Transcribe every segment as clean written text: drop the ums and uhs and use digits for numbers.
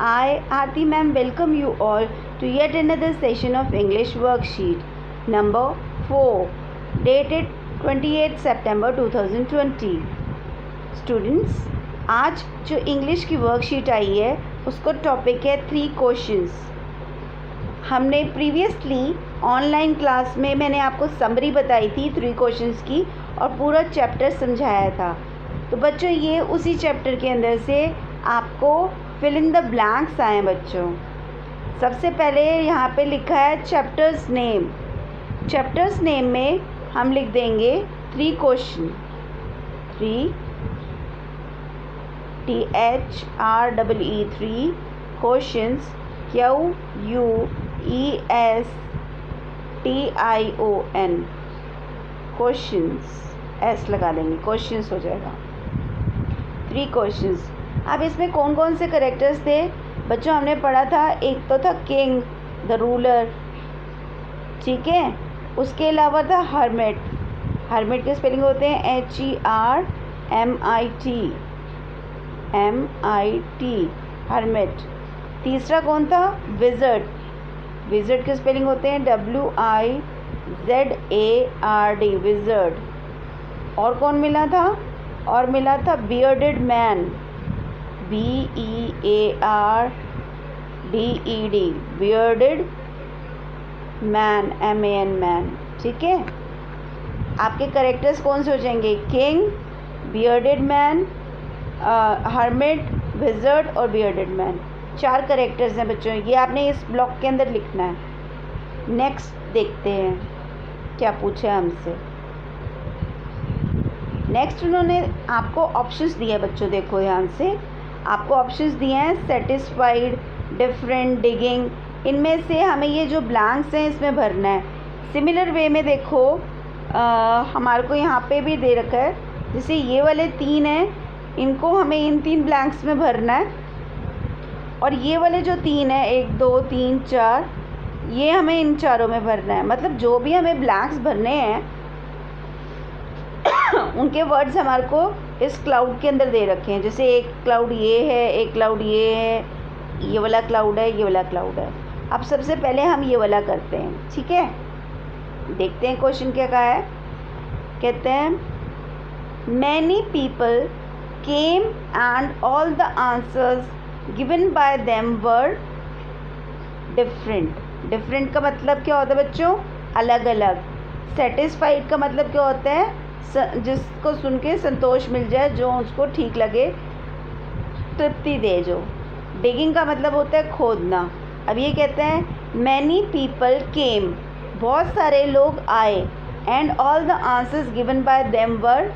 I, Aarti ma'am, welcome you all to yet another session of English worksheet number 4, dated 28 September 2020. Students, आज जो English की worksheet आई है उसको topic है 3 questions. हमने प्रीवियसली ऑनलाइन क्लास में मैंने आपको समरी बताई थी 3 क्वेश्चंस की और पूरा चैप्टर समझाया था. तो बच्चों ये उसी चैप्टर के अंदर से आपको फिल इन द ब्लैंक्स आए हैं बच्चों. सबसे पहले यहाँ पे लिखा है चैप्टर्स नेम. चैप्टर्स नेम में हम लिख देंगे 3 question. 3 questions QUESTION questions S लगा देंगे, क्वेश्चंस हो जाएगा. 3 क्वेश्चंस. अब इसमें कौन कौन से करेक्टर्स थे बच्चों हमने पढ़ा था. एक तो था किंग द रूलर, ठीक है. उसके अलावा था हर्मिट. हर्मिट के स्पेलिंग होते हैं HERMIT हर्मिट. तीसरा कौन था विज़र्ड. विज़र्ड के स्पेलिंग होते हैं WIZARD विज़र्ड. और कौन मिला था, और मिला था bearded man BEARDED bearded man MAN man. ठीक है. आपके करेक्टर्स कौन से हो जाएंगे, king, bearded man, hermit, wizard और बियर्डेड मैन. 4 करेक्टर्स हैं बच्चों. ये आपने इस ब्लॉक के अंदर लिखना है. नेक्स्ट देखते हैं क्या पूछा है हमसे. नेक्स्ट उन्होंने आपको ऑप्शंस दिए हैं बच्चों. देखो ध्यान से आपको ऑप्शंस दिए हैं सेटिस्फाइड, डिफरेंट, डिगिंग. इनमें से हमें ये जो ब्लैंक्स हैं इसमें भरना है. सिमिलर वे में देखो हमारे को यहाँ पे भी दे रखा है. जैसे ये वाले 3 हैं इनको हमें इन 3 ब्लैंक्स में भरना है. और ये वाले जो 3 हैं 1 2 3 4 ये हमें इन चारों में भरना है. मतलब जो भी हमें ब्लैंक्स भरने हैं उनके वर्ड्स हमारे को इस क्लाउड के अंदर दे रखे हैं. जैसे एक क्लाउड ये है, एक क्लाउड ये है, ये वाला क्लाउड है, ये वाला क्लाउड है. अब सबसे पहले हम ये वाला करते हैं. ठीक है. देखते हैं क्वेश्चन क्या कहा है. कहते हैं many people came and all the answers given by them were different. Different का मतलब क्या होता है बच्चों, अलग अलग. सेटिस्फाइड का मतलब क्या होता है, जिसको सुन के संतोष मिल जाए, जो उसको ठीक लगे, तृप्ति दे. जो डिगिंग का मतलब होता है खोदना. अब ये कहते हैं मैनी पीपल केम, बहुत सारे लोग आए, and all the answers given by them were,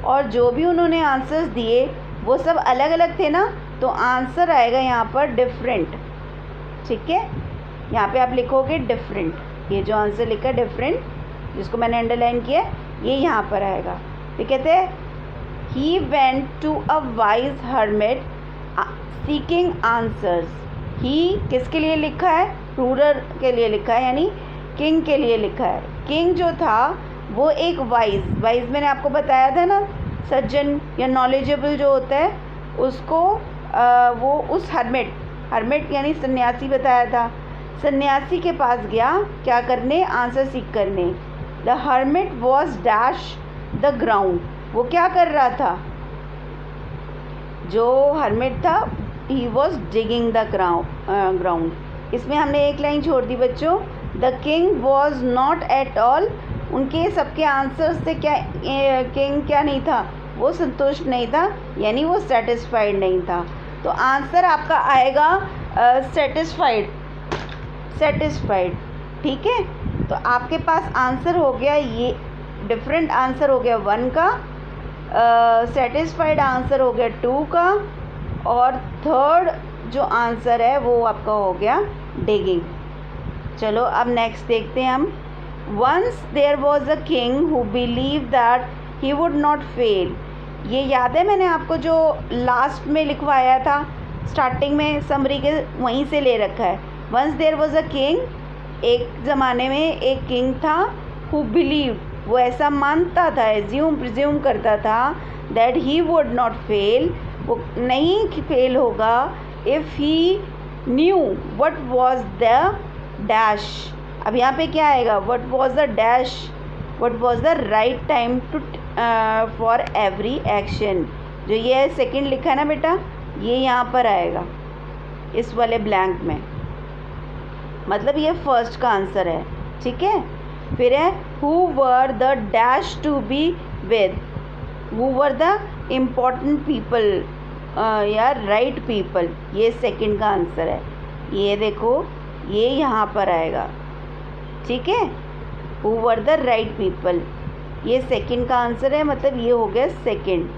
और जो भी उन्होंने आंसर्स दिए वो सब अलग अलग थे ना, तो आंसर आएगा यहाँ पर डिफरेंट. ठीक है. यहाँ पे आप लिखोगे डिफरेंट. ये जो आंसर लिखा है डिफरेंट, जिसको मैंने अंडरलाइन किया, ये यहाँ पर आएगा. ये कहते हैं he went to a wise hermit seeking answers. He किसके लिए लिखा है, रूलर के लिए लिखा है, यानी किंग के लिए लिखा है. किंग जो था वो एक वाइज मैंने आपको बताया था ना, सज्जन या नॉलेजेबल जो होता है उसको वो उस हर्मिट यानी सन्यासी बताया था. सन्यासी के पास गया क्या करने, आंसर सीख करने. The hermit was dash the ground. वो क्या कर रहा था, जो हर्मिट था he was digging the ground. इसमें हमने एक लाइन छोड़ दी बच्चों. The king was not at all. उनके सबके आंसर्स से क्या किंग क्या नहीं था, वो संतुष्ट नहीं था, यानी वो सेटिस्फाइड नहीं था. तो आंसर आपका आएगा सेटिस्फाइड. ठीक है. तो आपके पास आंसर हो गया, ये डिफरेंट आंसर हो गया 1 का, सेटिस्फाइड आंसर हो गया 2 का, और थर्ड जो आंसर है वो आपका हो गया डिगिंग. चलो अब नेक्स्ट देखते हैं हम. Once there was a king who believe that he would not fail. ये याद है मैंने आपको जो लास्ट में लिखवाया था, स्टार्टिंग में समरी के वहीं से ले रखा है. Once there was a king, एक ज़माने में एक किंग था, हु बिलीव, वो ऐसा मानता था, प्रिज्यूम करता था, that he would not fail, वो नहीं फेल होगा, if he knew what was the dash. अब यहाँ पे क्या आएगा, what was the dash, what was the right time to for every action. जो ये सेकंड लिखा है ना बेटा, ये यहाँ पर आएगा इस वाले ब्लैंक में, मतलब ये फर्स्ट का आंसर है। ठीक है, फिर है who were the dash to be with, who were the important people या राइट पीपल, ये सेकंड का आंसर है। ये देखो ये यहाँ पर आएगा। ठीक है, who were the right people, ये सेकंड का आंसर है, मतलब ये हो गया सेकंड।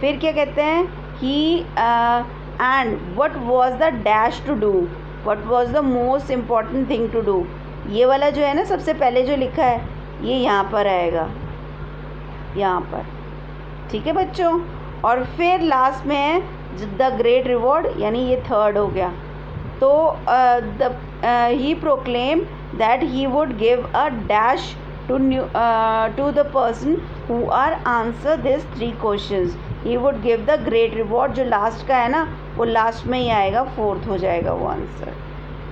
फिर क्या कहते हैं, he and what was the dash to do, what was the most important thing to do. ये वाला जो है ना सबसे पहले जो लिखा है, ये यहाँ पर आएगा, यहाँ पर। ठीक है बच्चों, और फिर लास्ट में है द ग्रेट रिवॉर्ड, यानी ये थर्ड हो गया। तो he proclaim that he would give a dash to the person who are answer this 3 questions, he would give the great reward. जो लास्ट का है ना वो लास्ट में ही आएगा, फोर्थ हो जाएगा वो आंसर।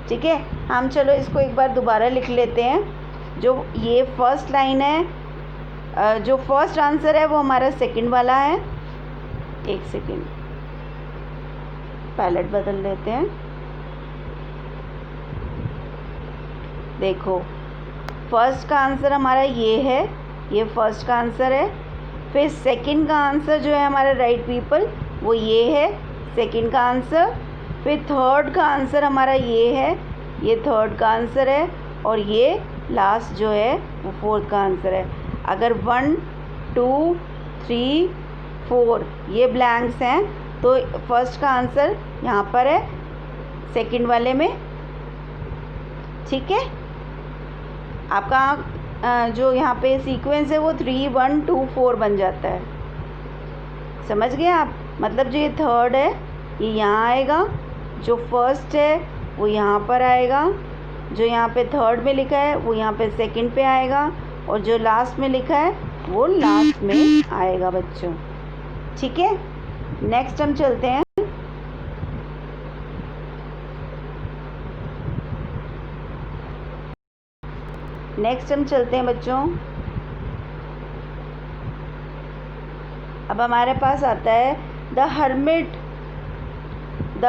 ठीक है, हम चलो इसको एक बार दोबारा लिख लेते हैं। जो ये फर्स्ट लाइन है, जो फर्स्ट आंसर है वो हमारा सेकंड वाला है। एक सेकंड, पैलेट बदल लेते हैं। देखो फर्स्ट का आंसर हमारा ये है, ये फर्स्ट का आंसर है। फिर सेकंड का आंसर जो है हमारा राइट पीपल, वो ये है सेकंड का आंसर। फिर थर्ड का आंसर हमारा ये है, ये थर्ड का आंसर है। और ये लास्ट जो है वो फोर्थ का आंसर है। अगर 1 2 3 4 ये ब्लैंक्स हैं तो फर्स्ट का आंसर यहाँ पर है सेकंड वाले में। ठीक है, आपका जो यहाँ पे सीक्वेंस है वो 3 1 2 4 बन जाता है। समझ गए आप, मतलब जो ये थर्ड है ये यहाँ आएगा, जो फर्स्ट है वो यहाँ पर आएगा, जो यहाँ पे थर्ड में लिखा है वो यहाँ पे सेकंड पे आएगा, और जो लास्ट में लिखा है वो लास्ट में आएगा बच्चों। ठीक है, नेक्स्ट हम चलते हैं। नेक्स्ट हम चलते हैं बच्चों। अब हमारे पास आता है the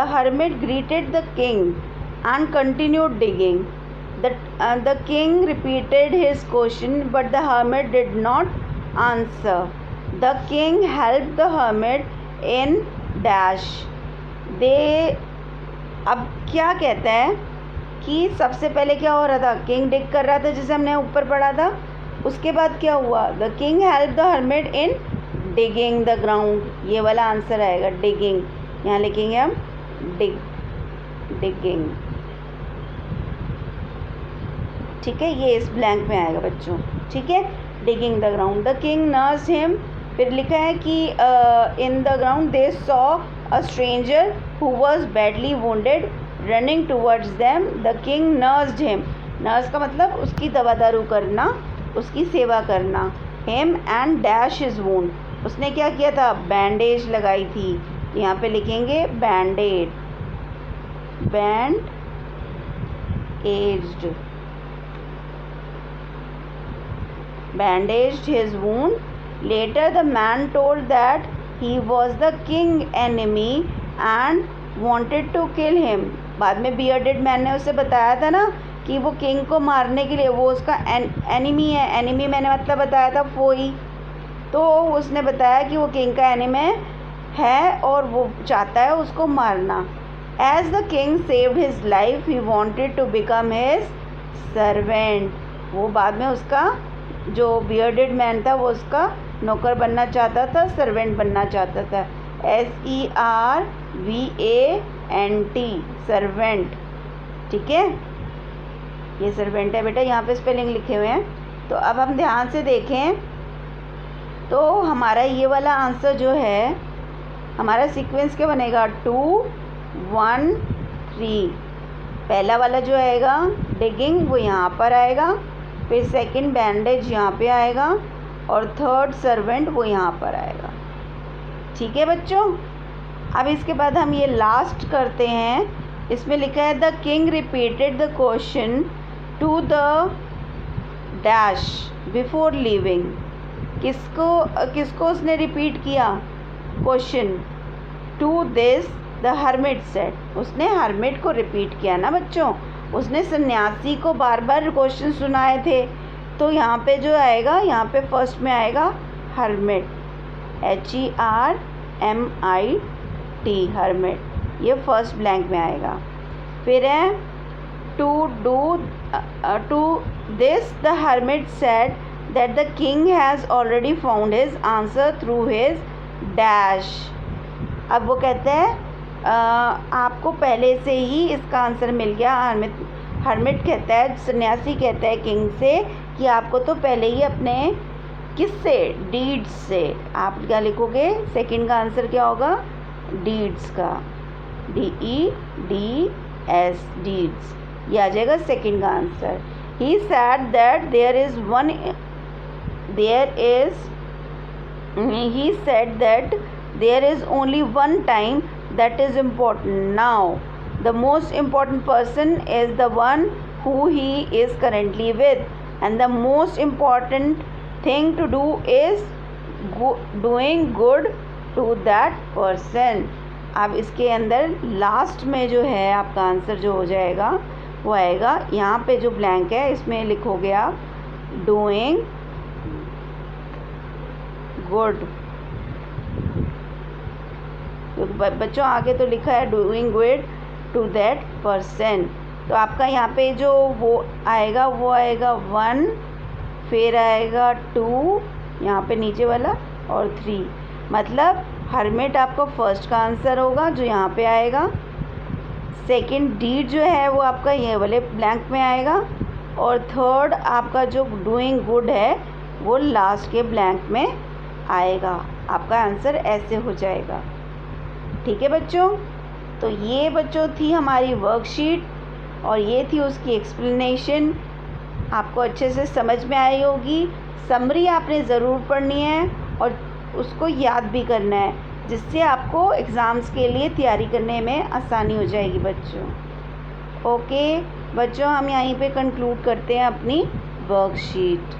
hermit greeted the king and continued digging. The king repeated his question, but the hermit did not answer. The king helped the hermit in dash. अब क्या कहते हैं कि सबसे पहले क्या हो रहा था, किंग डिग कर रहा था जैसे हमने ऊपर पढ़ा था। उसके बाद क्या हुआ, the king help the hermit in digging the ground. ये वाला आंसर आएगा डिगिंग, यहाँ लिखेंगे हम डिगिंग। ठीक है, ये इस ब्लैंक में आएगा बच्चों। ठीक है, digging the ground. The king nurse him, फिर लिखा है कि in the ground they saw a stranger who was badly wounded running towards them. The king nursed him, nurse का मतलब उसकी दवा दारू करना, उसकी सेवा करना। Him and dash his wound, उसने क्या किया था, बैंडेज लगाई थी। यहाँ पे लिखेंगे बैंडेड, बैंडेज्ड। bandaged his wound. Later the man told that he was the king enemy and wanted to kill him. बाद में bearded man ने उसे बताया था ना कि वो किंग को मारने के लिए, वो उसका एनिमी है। एनिमी मैंने मतलब बताया था फोई, तो उसने बताया कि वो किंग का एनिमी है और वो चाहता है उसको मारना। As the king saved his life, he wanted to become his servant. वो बाद में उसका जो बियर्डेड मैन था वो उसका नौकर बनना चाहता था, सर्वेंट बनना चाहता था। SERVANT, servant. ठीक है, ये सर्वेंट है बेटा, यहाँ पे स्पेलिंग लिखे हुए हैं। तो अब हम ध्यान से देखें तो हमारा ये वाला आंसर जो है, हमारा सीक्वेंस क्या बनेगा, 2 1 3। पहला वाला जो आएगा डिगिंग वो यहाँ पर आएगा, फिर सेकंड बैंडेज यहाँ पे आएगा, और थर्ड सर्वेंट वो यहाँ पर आएगा। ठीक है बच्चों, अब इसके बाद हम ये लास्ट करते हैं। इसमें लिखा है the king repeated the question to the dash before leaving. किसको उसने रिपीट किया question? To this the hermit said. उसने हर्मिट को रिपीट किया ना बच्चों, उसने सन्यासी को बार बार क्वेश्चन सुनाए थे। तो यहाँ पे जो आएगा, यहाँ पे फर्स्ट में आएगा हर्मिट, HERMIT, हर्मिट, ये फर्स्ट ब्लैंक में आएगा। फिर है to this the hermit said that the king has already found his answer through his dash. अब वो कहते हैं आपको पहले से ही इसका आंसर मिल गया। हर्मिट कहता है, सन्यासी कहता है किंग से कि आपको तो पहले ही अपने किससे, डीड्स से। आप क्या लिखोगे? सेकंड का आंसर क्या होगा? डीड्स का, DEDS, डीड्स, ये आ जाएगा सेकंड का answer. He said that there is only one time that is important now. The most important person is the one who he is currently with, and the most important thing to do is doing good to that person. अब इसके अंदर last में जो है आपका answer जो हो जाएगा वो आएगा, यहाँ पे जो ब्लैंक है इसमें लिखोगे आप डूइंग गुड। बच्चों आगे तो लिखा है doing good to that person. तो आपका यहाँ पे जो वो आएगा 1, फिर आएगा 2, यहाँ पे नीचे वाला, और 3। मतलब हर्मिट आपका फर्स्ट का आंसर होगा जो यहाँ पे आएगा। सेकंड डीड जो है वो आपका ये वाले ब्लैंक में आएगा, और थर्ड आपका जो डूइंग गुड है वो लास्ट के ब्लैंक में आएगा। आपका आंसर ऐसे हो जाएगा। ठीक है बच्चों, तो ये बच्चों थी हमारी वर्कशीट और ये थी उसकी एक्सप्लेनेशन। आपको अच्छे से समझ में आई होगी। समरी आपने ज़रूर पढ़नी है और उसको याद भी करना है, जिससे आपको एग्ज़ाम्स के लिए तैयारी करने में आसानी हो जाएगी बच्चों। ओके बच्चों, हम यहीं पे कंक्लूड करते हैं अपनी वर्कशीट।